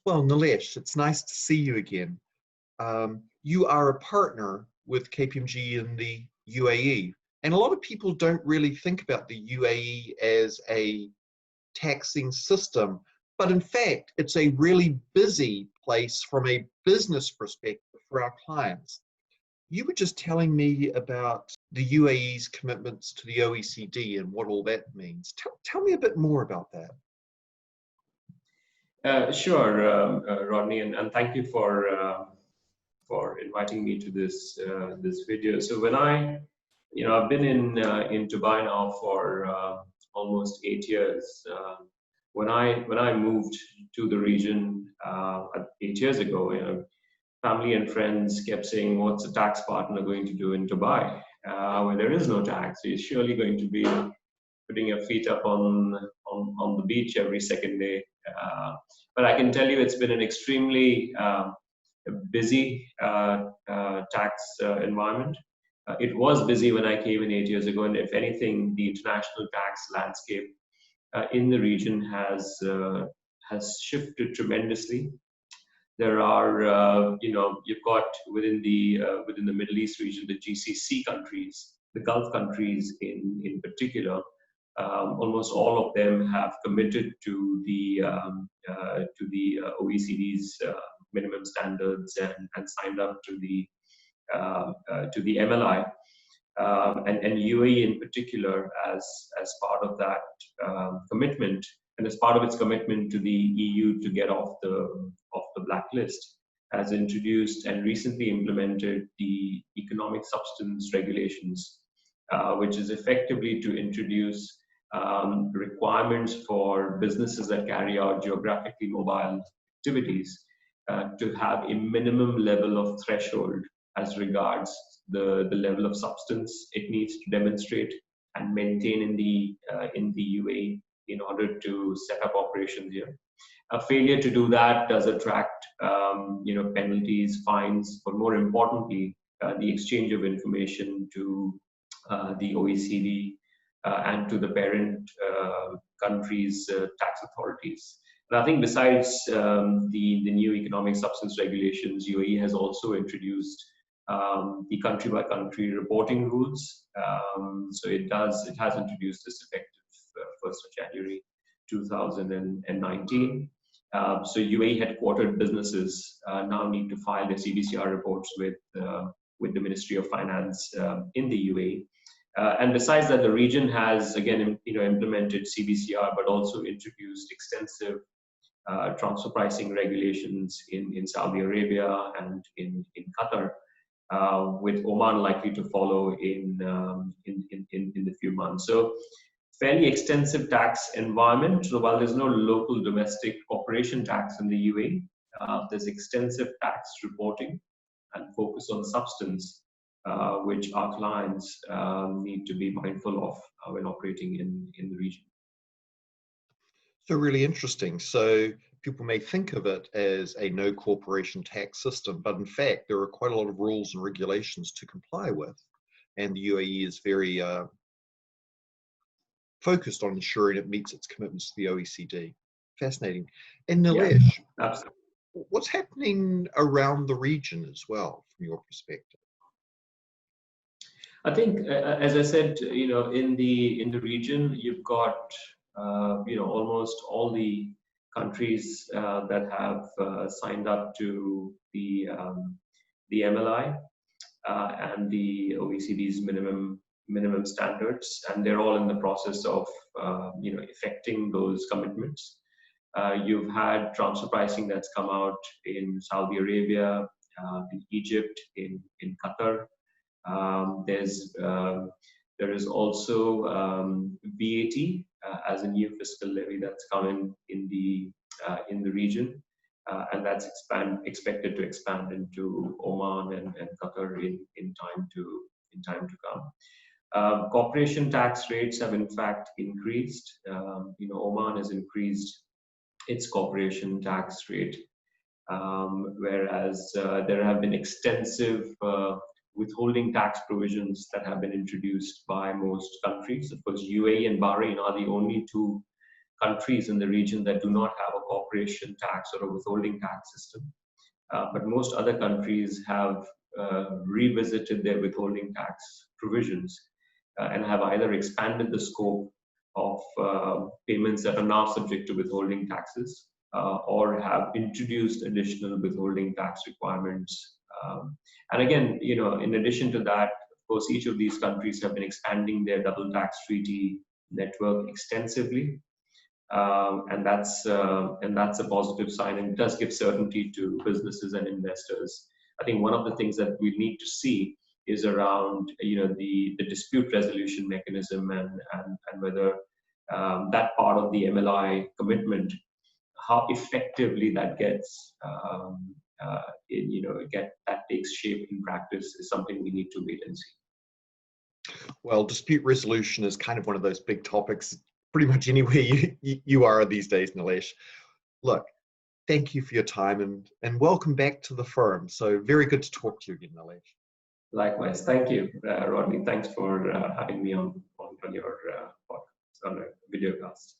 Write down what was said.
Well, Nilesh, it's nice to see you again. You are a partner with KPMG in the UAE, and a lot of people don't really think about the UAE as a taxing system, but in fact, it's a really busy place from a business perspective for our clients. You were just telling me about the UAE's commitments to the OECD and what all that means. Tell me a bit more about that. Sure, Rodney, and thank you for inviting me to this video. So when I've been in Dubai now for almost 8 years. When I moved to the region 8 years ago, family and friends kept saying, "What's a tax partner going to do in Dubai when there is no tax? You're surely going to be putting your feet up on the beach every second day." But I can tell you, it's been an extremely busy tax environment. It was busy when I came in 8 years ago, and if anything, the international tax landscape in the region has shifted tremendously. There are, you've got within the Middle East region, the GCC countries, the Gulf countries in particular. Almost all of them have committed to the OECD's minimum standards and signed up to the MLI. And UAE in particular, as part of that commitment, and as part of its commitment to the EU to get off the blacklist, has introduced and recently implemented the economic substance regulations, which is effectively to introduce requirements for businesses that carry out geographically mobile activities to have a minimum level of threshold as regards the level of substance it needs to demonstrate and maintain in the UAE in order to set up operations here. A failure to do that does attract penalties, fines, but more importantly, the exchange of information to the OECD and to the parent country's tax authorities. And I think besides the new economic substance regulations, UAE has also introduced the country-by-country reporting rules. So it has introduced this effective 1st of January 2019. So UAE headquartered businesses now need to file their CBCR reports with the Ministry of Finance in the UAE. And besides that, the region has again implemented CBCR, but also introduced extensive transfer pricing regulations in Saudi Arabia and in Qatar, with Oman likely to follow in the few months. So fairly extensive tax environment. So while there's no local domestic corporation tax in the UAE, there's extensive tax reporting and focus on substance, which our clients need to be mindful of when operating in the region. So really interesting. So people may think of it as a no corporation tax system, but in fact, there are quite a lot of rules and regulations to comply with. And the UAE is very focused on ensuring it meets its commitments to the OECD. Fascinating. And Nilesh, absolutely. What's happening around the region as well, from your perspective? I think, as I said, in the region, you've got almost all the countries that have signed up to the MLI and the OECD's minimum standards, and they're all in the process of effecting those commitments. You've had transfer pricing that's come out in Saudi Arabia, in Egypt, in Qatar. There is also VAT as a new fiscal levy that's come in the region, and that's expected to expand into Oman and Qatar in time to come. Corporation tax rates have in fact increased. Oman has increased its corporation tax rate, whereas there have been extensive withholding tax provisions that have been introduced by most countries. Of course, UAE and Bahrain are the only two countries in the region that do not have a corporation tax or a withholding tax system. But most other countries have revisited their withholding tax provisions and have either expanded the scope of payments that are now subject to withholding taxes or have introduced additional withholding tax requirements. And again, in addition to that, of course, each of these countries have been expanding their double tax treaty network extensively. And that's a positive sign, and it does give certainty to businesses and investors. I think one of the things that we need to see is around the dispute resolution mechanism and whether that part of the MLI commitment, how effectively that gets that takes shape in practice is something we need to wait and see. Well, dispute resolution is kind of one of those big topics pretty much anywhere you are these days, Nilesh. Look, thank you for your time and welcome back to the firm. So very good to talk to you again, Nilesh. Likewise. Thank you, Rodney. Thanks for having me on your podcast, on a video cast.